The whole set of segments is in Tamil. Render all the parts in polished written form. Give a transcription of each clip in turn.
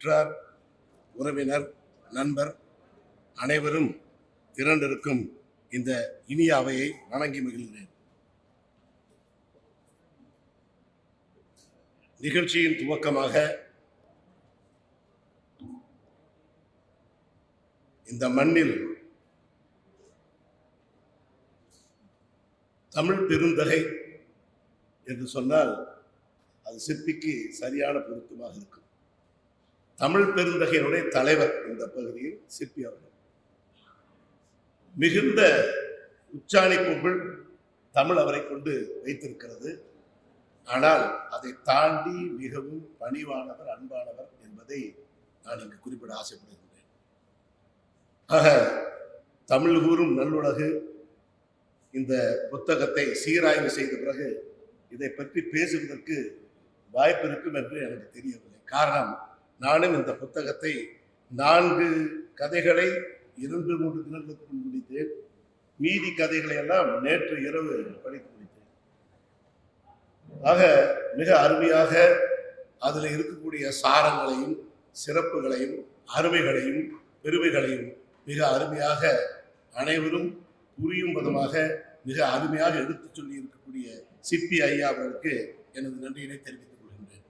உற்றார் உறவினர் நண்பர் அனைவரும் திரண்டிருக்கும் இந்த இனிய அவையை வணங்கி மகிழ்கிறேன். நிகழ்ச்சியின் துவக்கமாக இந்த மண்ணில் தமிழ் பெருந்தகை என்று சொன்னால் அது சிற்பிக்கு சரியான பொருத்தமாக இருக்கும். தமிழ் பெருந்தகையினுடைய தலைவர் இந்த பகுதியில் சிற்பி அவர்கள். மிகுந்த உச்சாணி புகழ் தமிழ் அவரை கொண்டு வைத்திருக்கிறது. ஆனால் அதை தாண்டி மிகவும் பணிவானவர், அன்பானவர் என்பதை நான் இங்கு குறிப்பிட ஆசைப்படுகின்றேன். ஆக தமிழ் கூறும் நல்லுலகு இந்த புத்தகத்தை சீராய்வு செய்த பிறகு இதை பற்றி பேசுவதற்கு வாய்ப்பு இருக்கும் என்று எனக்கு தெரியவில்லை. காரணம், நானும் இந்த புத்தகத்தை 4 கதைகளை 2-3 தினங்களுக்கு முன் முடித்தேன். மீதி கதைகளை எல்லாம் நேற்று இரவு படித்து முடித்தேன். ஆக மிக அருமையாக அதில் இருக்கக்கூடிய சாரங்களையும் சிறப்புகளையும் அருமைகளையும் பெருமைகளையும் மிக அருமையாக அனைவரும் புரியும் விதமாக மிக அருமையாக எடுத்துச் சொல்லி இருக்கக்கூடிய சிற்பி ஐயா அவர்களுக்கு எனது நன்றியினை தெரிவித்துக் கொள்கின்றேன்.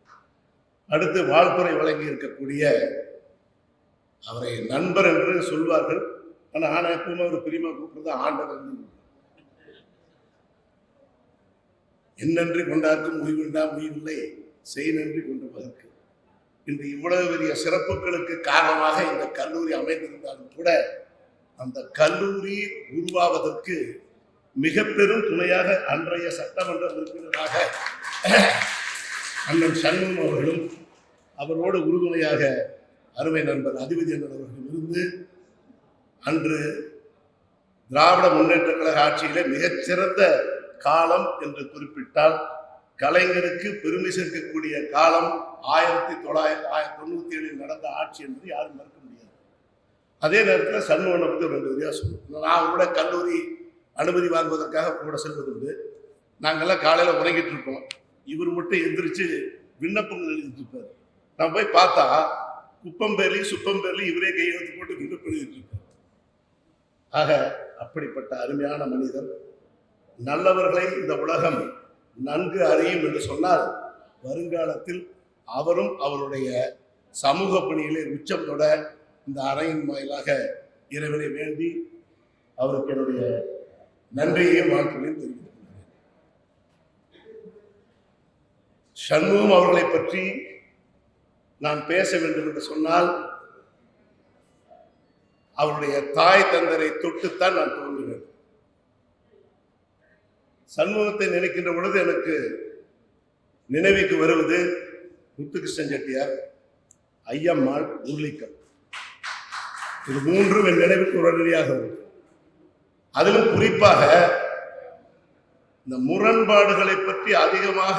அடுத்து வாழ்த்துறை வழங்கி இருக்கக்கூடிய அவரை நண்பர் என்று சொல்வார்கள். ஆனால் ஆனா எப்பவுமே ஒரு பிரிமா கூப்பிடுறது ஆண்டவர். என்னன்றி கொண்டார்க்கும் முடிவுண்டா முடிவில்லை செய் நன்றி கொண்டவதற்கு. இன்று இவ்வளவு பெரிய சிறப்புகளுக்கு காரணமாக இந்த கல்லூரி அமைந்திருந்தாலும் கூட அந்த கல்லூரி உருவாவதற்கு மிக பெரும் துணையாக அன்றைய சட்டமன்ற உறுப்பினராக அண்ணன் சண்முகம் அவர்களும் அவரோடு உறுதுணையாக அருமை நண்பர் அதிபதி அண்ணன் அவர்களும் இருந்து அன்று திராவிட முன்னேற்ற கழக ஆட்சியிலே மிகச்சிறந்த காலம் என்று குறிப்பிட்டால் கலைஞருக்கு பெருமை சேர்க்கக்கூடிய காலம் 1997 நடந்த ஆட்சி என்பது யாரும் மறுக்க முடியாது. அதே நேரத்தில் சண்முகனை பற்றி 2 வரியா சொல்லுவோம். நான் கூட கல்லூரி அனுமதி வாங்குவதற்காக கூட செல்வதுண்டு. நாங்கள்லாம் காலையில் உறங்கிட்டு இருப்போம். இவர் மட்டும் எந்திரிச்சு விண்ணப்பங்கள் எழுதிட்டு இருப்பார். நான் போய் பார்த்தா குப்பம் பேர்லி சுப்பம் பேர்லி இவரே கையெழுத்து போட்டு விண்ணப்பம் எழுதிட்டு இருப்பார். ஆக அப்படிப்பட்ட அருமையான மனிதர். நல்லவர்களை இந்த உலகம் நன்கு அறியும் என்று சொன்னால் வருங்காலத்தில் அவரும் அவருடைய சமூக பணியிலே உச்சம் தொட இந்த அறையின் வாயிலாக இறைவனை வேண்டி அவருக்கு என்னுடைய நன்றியையும் வாழ்க்கையும் தெரிவித்துக் கொள்கிறேன். சண்முகம் அவர்களை பற்றி நான் பேச வேண்டும் என்று சொன்னால் அவருடைய தாய் தந்தரை தொட்டுத்தான் நான் துவங்குவேன். சண்முகத்தை நினைக்கின்ற பொழுது எனக்கு நினைவுக்கு வருவது முத்துகிருஷ்ணன் செட்டியார், ஐயம்மாள், உருளிக்கல். இது 3 என் நினைவுக்கு உடனடியாக வரும். அதிலும் குறிப்பாக இந்த முரண்பாடுகளை பற்றி அதிகமாக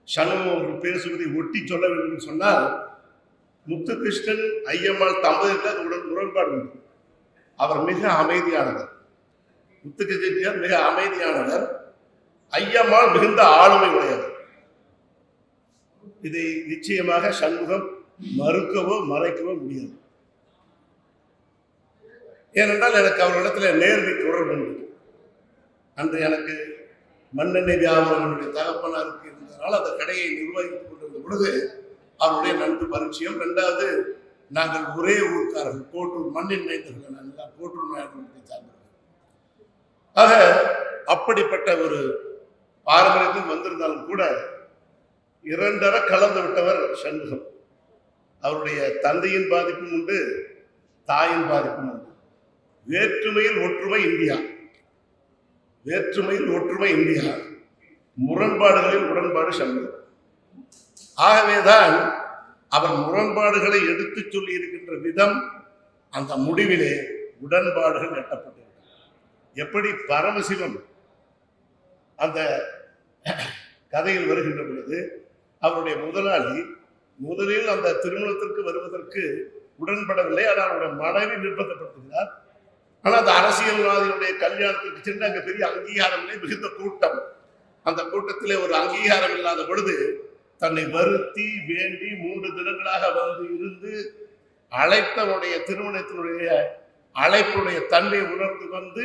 சண்முகம் அவர்கள் பேசுவதை ஒட்டி சொல்ல வேண்டும் என்று சொன்னால் முத்துகிருஷ்ணன் ஐயம்மாள் தம்பதியில் முரண்பாடு உண்டு. அவர் மிக அமைதியானவர். முத்துகிருஷ்ணன் மிக அமைதியானவர். ஐயம்மாள் மிகுந்த ஆளுமை உடையவர். இதை நிச்சயமாக சண்முகம் மறுக்கவோ மறைக்கவோ முடியாது. ஏனென்றால் எனக்கு அவர்களிடத்துல நேரடி தொடர்பு உண்டு. அன்று எனக்கு மண்ணெண்ணெய் வியாபாரங்களுடைய தகப்பனாருக்கு இருந்ததனால் அந்த கடையை நிர்வகித்துக் கொண்டிருந்த பொழுது அவருடைய நன்கு பரிச்சயம். 2வது நாங்கள் ஒரே ஊர்க்காரர்கள், கோட்டூர் மண்ணின் மைந்தர்கள். நாங்கள் கோட்டூர் மாவட்டத்தை சார்ந்தவர்கள். ஆக அப்படிப்பட்ட ஒரு பாரம்பரியத்தில் வந்திருந்தாலும் கூட 2 கலந்து விட்டவர் சண்முகம். அவருடைய தந்தையின் பாதிப்பும் உண்டு, தாயின் பாதிப்பும் உண்டு. வேற்றுமையில் ஒற்றுமை இந்தியா, வேற்றுமையில் ஒற்றுமை இந்தியா, முரண்பாடுகளில் உடன்பாடு சண்முகம். ஆகவேதான் அவர் முரண்பாடுகளை எடுத்து சொல்லி இருக்கின்ற விதம் அந்த முடிவிலே உடன்பாடுகள் எட்டப்பட்டிருக்கிறது. எப்படி பரமசிவம் அந்த கதையில் வருகின்ற பொழுது அவருடைய முதலாளி முதலில் அந்த திருமணத்திற்கு வருவதற்கு உடன்படவில்லை. ஆனால் அவருடைய மனைவி நிர்பந்தப்படுத்துகிறார். ஆனால் அந்த அரசியல்வாதியுடைய கல்யாணத்துக்கு சென்று அங்கே பெரிய அங்கீகாரம் இல்லை, மிகுந்த கூட்டம். அந்த கூட்டத்திலே ஒரு அங்கீகாரம் இல்லாத பொழுது தன்னை வருத்தி வேண்டி 3 தினங்களாக வந்து இருந்து அழைத்தவனுடைய திருமணத்தினுடைய அழைப்புடைய தன்மை உணர்ந்து வந்து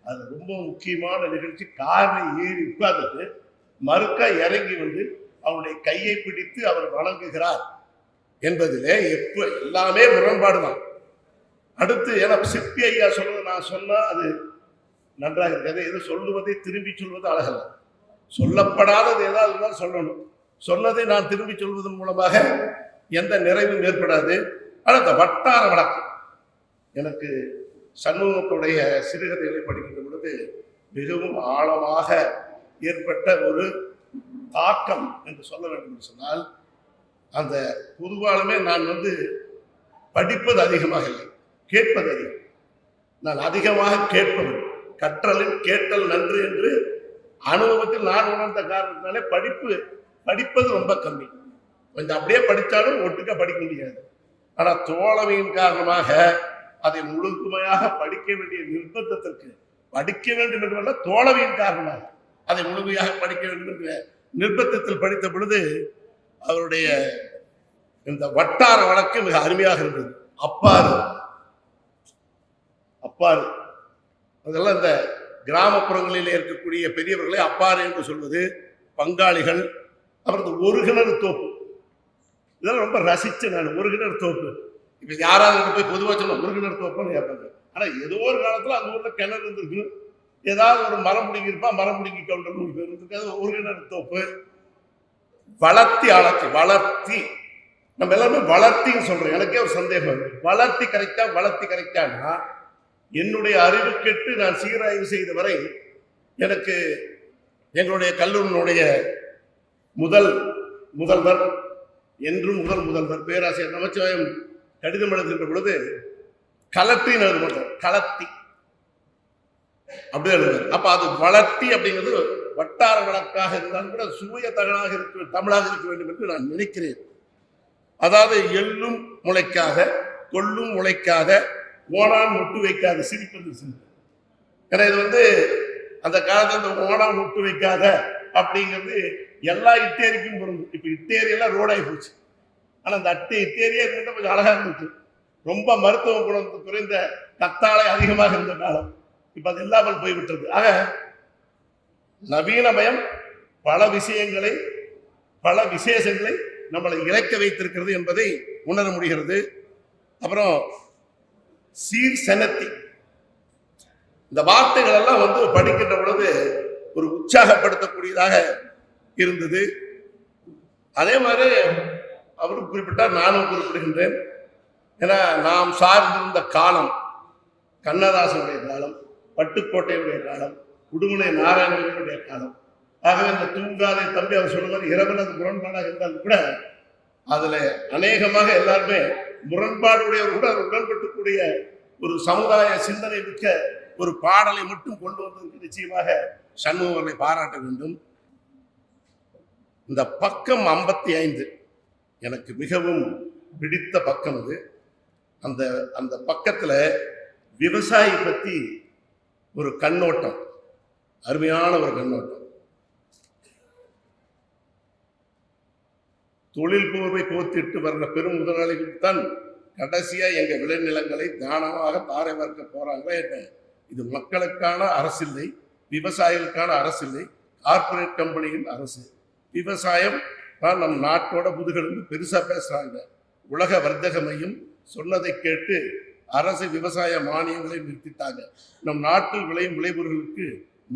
அது ரொம்ப முக்கியமான நிகழ்ச்சி. காரை ஏறி உட்கார்ந்துட்டு மறுக்க இறங்கி வந்து அவனுடைய கையை பிடித்து அவர் வணங்குகிறார் என்பதிலே எல்லாமே முரண்பாடுதான். அடுத்து ஏன்னா சிற்பி ஐயா சொல்றது நான் சொன்னா அது நன்றாக இருக்காது. எது சொல்லுவதை திரும்பி சொல்வது அழகல்ல. சொல்லப்படாதது ஏதாவது இருந்தால் சொல்லணும். சொன்னதை நான் திரும்பி சொல்வதன் மூலமாக எந்த நிறைவும் ஏற்படாது. ஆனால் இந்த வட்டார வழக்கு எனக்கு சண்முகத்துடைய சிறுகதைகளை படிக்கின்ற பொழுது மிகவும் ஆழமாக ஏற்பட்ட ஒரு தாக்கம் என்று சொல்ல வேண்டும் என்று சொன்னால், அந்த பொதுவாலுமே நான் வந்து படிப்பது அதிகமாக இல்லை, கேட்பது அதிகம். நான் அதிகமாக கேட்பவன். கற்றலில் கேட்டல் நன்று என்று அனுபவத்தில் நான் உணர்ந்த காரணத்தினாலே படிப்பது ரொம்ப கம்மி. கொஞ்சம் அப்படியே படித்தாலும் ஒட்டுக்க படிக்க முடியாது. ஆனால் தோழமையின் காரணமாக அதை முழுமையாக படிக்க வேண்டிய நிர்பந்தத்திற்கு படிக்க வேண்டும் என்றல்ல, தோழமையின் காரணமாக அதை முழுமையாக படிக்க வேண்டும் என்ற நிர்பந்தத்தில் படித்த பொழுது அவருடைய இந்த வட்டார வழக்கு மிக அருமையாக இருந்தது. அப்பாறு அதெல்லாம் இந்த கிராமப்புறங்களில் இருக்கக்கூடிய பெரியவர்களை அப்பாறு என்று சொல்வது, பங்காளிகள். அப்புறம் ஒரு கிணறு தோப்பு, இதெல்லாம் ரொம்ப ரசிச்சு நான். ஒரு கிணறு தோப்பு இப்ப யாராவது போய் பொதுவாக சொன்ன ஒரு கிணறு தோப்புன்னு கேட்பாங்க. ஆனா ஏதோ ஒரு காலத்துல அந்த ஊர்ல கிணறு இருந்திருக்கு. ஏதாவது ஒரு மரம் பிடிங்கி இருப்பா, மரம் பிடிங்கி கவுண்டர் இருந்திருக்காது. ஒரு கிணறு தோப்பு வளர்த்தி நம்ம எல்லாருமே வளர்த்தின்னு சொல்றோம். எனக்கே ஒரு சந்தேகம், வளர்த்தி கரெக்டானா என்னுடைய அறிவு கெட்டு நான் சீராய்வு செய்த வரை எனக்கு எங்களுடைய கல்லூரியினுடைய முதல்வர் என்றும் முதல்வர் பேராசிரியர் நமச்சிவாயம் கடிதம் எழுதுகின்ற பொழுது கலத்தின்னு எழுத மாட்டார், கலத்தி அப்படி எழுதுவார். அப்ப அது வளர்த்தி அப்படிங்கிறது வட்டார வழக்காக இருந்தாலும் கூட சுவைய தமிழாக இருக்க வேண்டும் என்று நான் நினைக்கிறேன். அதாவது எள்ளும் முளைக்காத, கொள்ளும் முளைக்காத, ஓனான் முட்டு வைக்காத, சிரிப்பது சிரிப்பு. ஏன்னா இது வந்து அந்த காலத்துல ஓனான் முட்டு வைக்காத அப்படிங்கிறது எல்லா இட்டேரிக்கும் பொருந்தும். இப்ப இட்டேரியெல்லாம் ரோடாகி போச்சு. ஆனா அந்த இட்டேரியே இருந்தா கொஞ்சம் அழகா இருந்துச்சு. ரொம்ப மருத்துவ குணம் குறைந்த கத்தாழை அதிகமாக இருந்த காலம் இப்ப அது இல்லாமல் போய்விட்டது. ஆக நவீனமயம் பல விசேஷங்களை நம்மளை இறக்க வைத்திருக்கிறது என்பதை உணர முடிகிறது. அப்புறம் சீர் செனத்தி, இந்த வார்த்தைகள் எல்லாம் வந்து படிக்கின்ற பொழுது ஒரு உற்சாகப்படுத்தக்கூடியதாக இருந்தது. அதே மாதிரி அவரும் குறிப்பிட்டார், நானும் குறிப்பிடுகின்றேன். ஏன்னா நாம் சார்ந்திருந்த காலம் கண்ணதாசனுடைய காலம், பட்டுக்கோட்டையுடைய காலம், உடுமலை நாராயணனுடைய காலம். ஆகவே இந்த தூங்காதை தம்பி அவர் சொல்ல மாதிரி இரவில் அது முரண்பாடாக இருந்தாலும் கூட அதுல அநேகமாக எல்லாருமே முரண்பாடுடையவர் உடன்பட்டுக்கூடிய ஒரு சமுதாய சிந்தனை மிக்க ஒரு பாடலை மட்டும் கொண்டு வந்ததற்கு நிச்சயமாக சண்முகவர்களை பாராட்ட வேண்டும். இந்த பக்கம் 55 எனக்கு மிகவும் பிடித்த பக்கம். அது அந்த பக்கத்துல விவசாயி பத்தி ஒரு கண்ணோட்டம், அருமையான ஒரு கண்ணோட்டம். தொழில் போர்வை கோத்திட்டு வர்ற பெரும் முதலாளிகள் தான் கடைசியா எங்க விளைநிலங்களை தானமாக தாரை வார்க்க போறாங்க. இது மக்களுக்கான அரசில்லை, விவசாயிகளுக்கான அரசில்லை, கார்பரேட் கம்பெனியின் அரசு. விவசாயம் தான் நம் நாட்டோட முதுகெலும்பு பெருசா பேசுறாங்க. உலக வர்த்தக மையம் சொன்னதை கேட்டு அரசு விவசாய மானியங்களை நிறுத்திட்டாங்க. நம் நாட்டில் விளையும் விளைபொருளுக்கு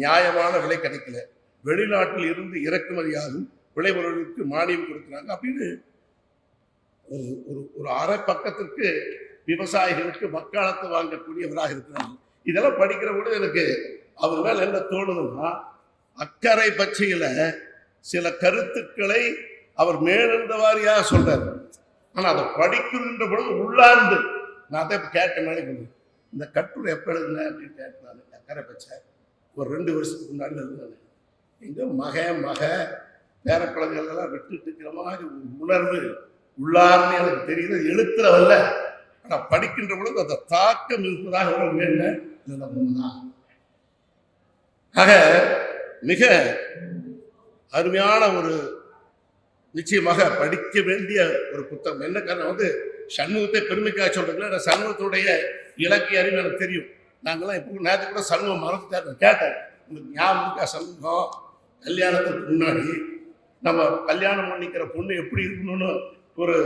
நியாயமான விலை கிடைக்கல, வெளிநாட்டில் இருந்து இறக்குமதியாகும் விளைபொருளுக்கு மானியம் கொடுக்குறாங்க அப்படின்னு ஒரு அரை பக்கத்திற்கு விவசாயிகளுக்கு வக்காலத்து வாங்கக்கூடியவராக இருக்கிறாங்க. இதெல்லாம் படிக்கிற பொழுது எனக்கு அவர் மேல் என்ன தோணுதுன்னா, அக்கறை பச்சையில சில கருத்துக்களை அவர் மேலிருந்த வாரியாக சொல்றாரு. ஆனா அதை படிக்கின்ற பொழுது உள்ளார்ந்து நான் அதை கேட்ட மேலே இந்த கட்டுரை எப்ப எழுதுனேன் அப்படின்னு கேட்டாரு. அக்கறை பச்சை ஒரு 2 வருஷத்துக்கு முன்னாடி எழுதுனாரு. எங்க மக பேர குழந்தைகளெல்லாம் விட்டுட்டு இருக்கிற மாதிரி உணர்வு உள்ளார்னு எனக்கு தெரியுது. எழுத்துல வரல, ஆனா படிக்கின்ற பொழுது அந்த தாக்கம் இருப்பதாக உணர்வுதான். ஆக மிக அருமையான ஒரு நிச்சயமாக படிக்க வேண்டிய ஒரு புத்தகம். என்ன காரணம் வந்து சண்முகத்தை பெருமைக்காக சொல்றதுல சண்முகத்துடைய இலக்கிய அறிவு எனக்கு தெரியும். நாங்கெல்லாம் இப்போ நேரத்து கூட சண்முகம் மறந்துட்டாரு கேட்டேன், உங்களுக்கு ஞாபகம் இருக்கா சண்முகம் கல்யாணத்துக்கு முன்னாடி நம்ம கல்யாணம் பண்ணிக்கிற பொண்ணு எப்படி இருக்கணும்னு ஒரு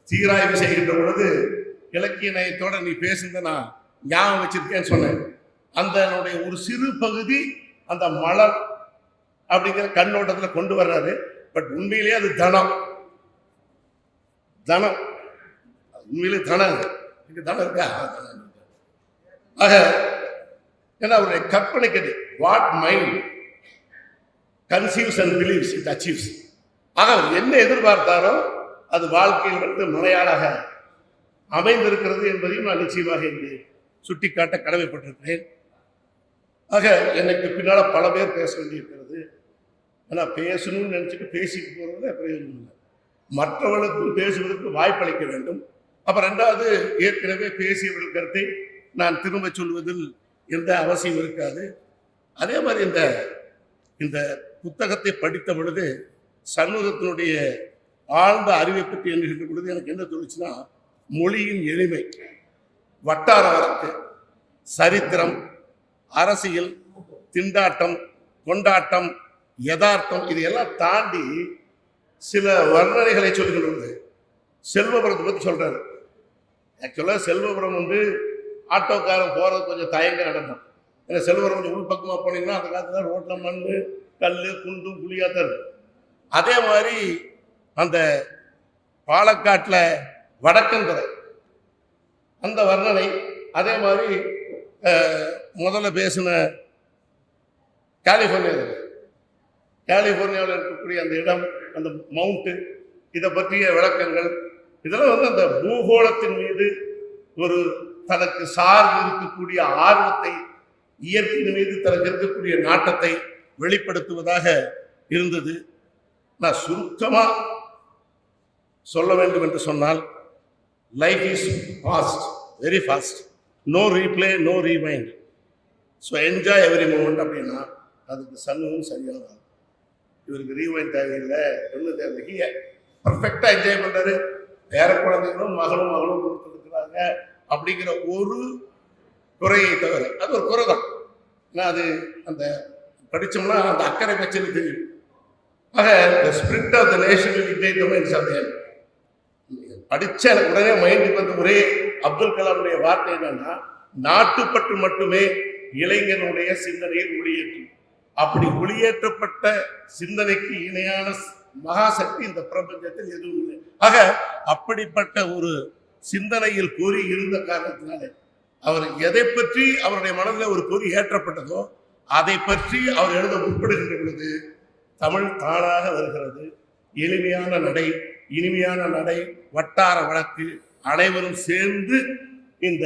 சீராய்வு செய்கின்ற பொழுது இலக்கிய நயத்தோட நீ பேசுனத நான் ஞாபகம் வச்சிருக்கேன்னு சொன்னேன். அந்த ஒரு சிறு பகுதி அந்த மலர் அப்படிங்கிற கண்ணோட்டத்தில் கொண்டு வர்றாரு. பட் உண்மையிலேயே அது தனம் உண்மையிலே தனம் இருக்கா? ஆக ஏன்னா அவருடைய கற்பனை கட்டி what mind conceives and believes it achieves. ஆக அவர் என்ன எதிர்பார்த்தாரோ அது வாழ்க்கையில் வந்து முறையாளாக அமைந்திருக்கிறது என்பதையும் நான் நிச்சயமாக இங்கு சுட்டிக்காட்ட கடமைப்பட்டிருக்கிறேன். ஆக எனக்கு பின்னால பல பேர் பேச வேண்டியிருக்கிறது. ஆனால் பேசணும்னு நினைச்சிட்டு பேசிட்டு போறது பிரயோஜனம் இல்லை. மற்றவர்களுக்கும் பேசுவதற்கு வாய்ப்பளிக்க வேண்டும். அப்ப ரெண்டாவது, ஏற்கனவே பேசியவர்கள் கருத்தை நான் திரும்ப சொல்வதில் எந்த அவசியம் இருக்காது. அதே மாதிரி இந்த புத்தகத்தை படித்த பொழுது சண்முகத்தினுடைய ஆழ்ந்த அறிவை பற்றி எண்ணுகின்ற பொழுது எனக்கு என்ன தோணுச்சுன்னா, மொழியின் எளிமை, வட்டார வழக்கு, சரித்திரம், அரசியல், திண்டாட்டம், கொண்டாட்டம், யதார்த்தம், இதையெல்லாம் தாண்டி சில வர்ணனைகளை சொல்கின்றது. செல்வபுரத்தை பற்றி சொல்றாரு. ஆக்சுவலாக செல்வபுரம் வந்து ஆட்டோக்காரன் போறது கொஞ்சம் தயங்க நடக்கும். ஏன்னா செல்வபுரம் கொஞ்சம் உள்பக்கமாக போனீங்கன்னா அந்த காலத்துல ரோட்டில் மண், கல், குண்டும் குழியாக தான் இருக்கும். அதே மாதிரி அந்த பாலக்காட்டில் வடக்கன்துறை அந்த வர்ணனை, அதே மாதிரி முதல்ல பேசின கலிபோர்னியாவில் இருக்கக்கூடிய அந்த இடம், அந்த மவுண்ட்டு, இதை பற்றிய விளக்கங்கள், இதெல்லாம் வந்து அந்த பூகோளத்தின் மீது ஒரு தனக்கு சார்ந்து இருக்கக்கூடிய ஆர்வத்தை, இயற்கையின் மீது தனக்கு இருக்கக்கூடிய நாட்டத்தை வெளிப்படுத்துவதாக இருந்தது. நான் சுருக்கமாக சொல்ல வேண்டும் என்று சொன்னால், life is fast, very fast, no replay, no remind, so enjoy every moment அப்படின்னா அதுக்கு சண்முகம் சரியான. இவருக்கு ரீவைண்ட் தேவையில்லை, ஒன்றும் தேவையில்லை, பர்ஃபெக்டாக என்ஜாய் பண்ணுறாரு. பேர குழந்தைகளும் மகளும் கொடுத்துருக்குறாங்க அப்படிங்கிற ஒரு குறையை தவிர, அது ஒரு குறை தான். ஏன்னா அது அந்த படித்தோம்னா அந்த அக்கறை பச்சைன்னு தெரியும். ஆக the spirit of the nation will ignite the minds of the earth. படிச்ச எனக்கு உடனே மைண்டுக்கு வந்த ஒரே அப்துல் கலாமுடைய வார்த்தை என்னன்னா, நாட்டுப்பற்று மட்டுமே இளைஞனுடைய சிந்தனையில் ஒளியேற்றும். அப்படி ஒளியேற்றப்பட்ட சிந்தனைக்கு இணையான மகாசக்தி இந்த பிரபஞ்சத்தில் எதுவும் இல்லை. ஆக அப்படிப்பட்ட ஒரு சிந்தனையில் பொறி இருந்த காரணத்தினாலே அவர் எதை பற்றி அவருடைய மனதில் ஒரு பொறி ஏற்றப்பட்டதோ அதை பற்றி அவர் எழுத முற்படுகின்ற பொழுது தமிழ் தானாக வருகிறது. எளிமையான நடை, இனிமையான நடை, வட்டார வழக்கு, அனைவரும் சேர்ந்து இந்த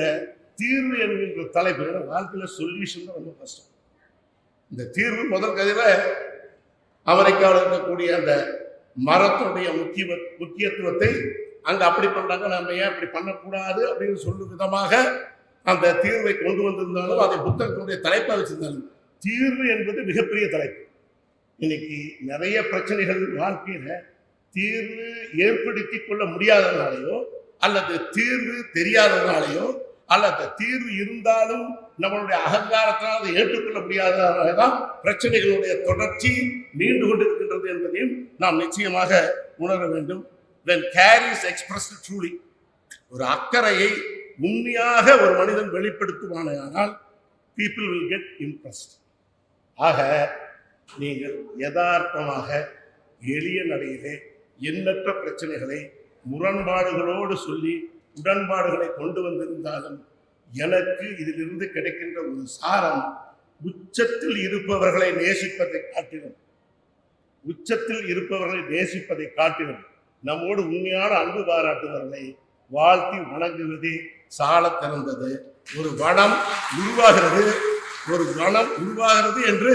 தீர்வு என்கின்ற தலைப்பு. வாழ்க்கையில சொல்யூஷன் தான் ரொம்ப கஷ்டம். இந்த தீர்வு முதல் கதையில அமெரிக்காவில் இருக்கக்கூடிய அந்த மரத்தினுடைய முக்கியத்துவத்தை அங்க அப்படி பண்றாங்க, நம்ம ஏன் அப்படி பண்ணக்கூடாது அப்படின்னு சொல்லும் விதமாக அந்த தீர்வை கொண்டு வந்திருந்தாலும், அதை புத்தகத்தினுடைய தலைப்பா வச்சிருந்தாலும், தீர்வு என்பது மிகப்பெரிய தலைப்பு. இன்னைக்கு நிறைய பிரச்சனைகள் வாழ்க்கையில தீர்வு ஏற்படுத்தி கொள்ள முடியாததுனாலையோ, அல்லது தீர்வு தெரியாததுனாலையோ, அல்லது தீர்வு இருந்தாலும் நம்மளுடைய அகங்காரத்தால் அதை ஏற்றுக்கொள்ள முடியாததான் பிரச்சனைகளுடைய தொடர்ச்சி நீண்டு கொண்டிருக்கின்றது என்பதையும் நாம் நிச்சயமாக உணர வேண்டும். When care is expressed truly, ஒரு அக்கறையை உண்மையாக ஒரு மனிதன் வெளிப்படுத்துவானால் people will get impressed. ஆக நீங்கள் யதார்த்தமாக எளிய நடையிலே எண்ணற்ற பிரச்சனைகளை முரண்பாடுகளோடு சொல்லி உடன்பாடுகளை கொண்டு வந்திருந்தாலும், எனக்கு இதிலிருந்து கிடைக்கின்ற ஒரு சாரம், உச்சத்தில் இருப்பவர்களை நேசிப்பதை காட்டிலும் நம்மோடு உண்மையான அன்பு பாராட்டுவர்களை வாழ்த்தி வணங்குவதே சால திறந்தது. ஒரு வனம் உருவாகிறது என்று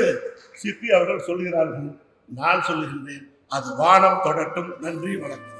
சிப்பி அவர்கள் சொல்கிறார்கள். நான் சொல்லுகின்றேன், அது வானம் தொடட்டும். நன்றி, வணக்கம்.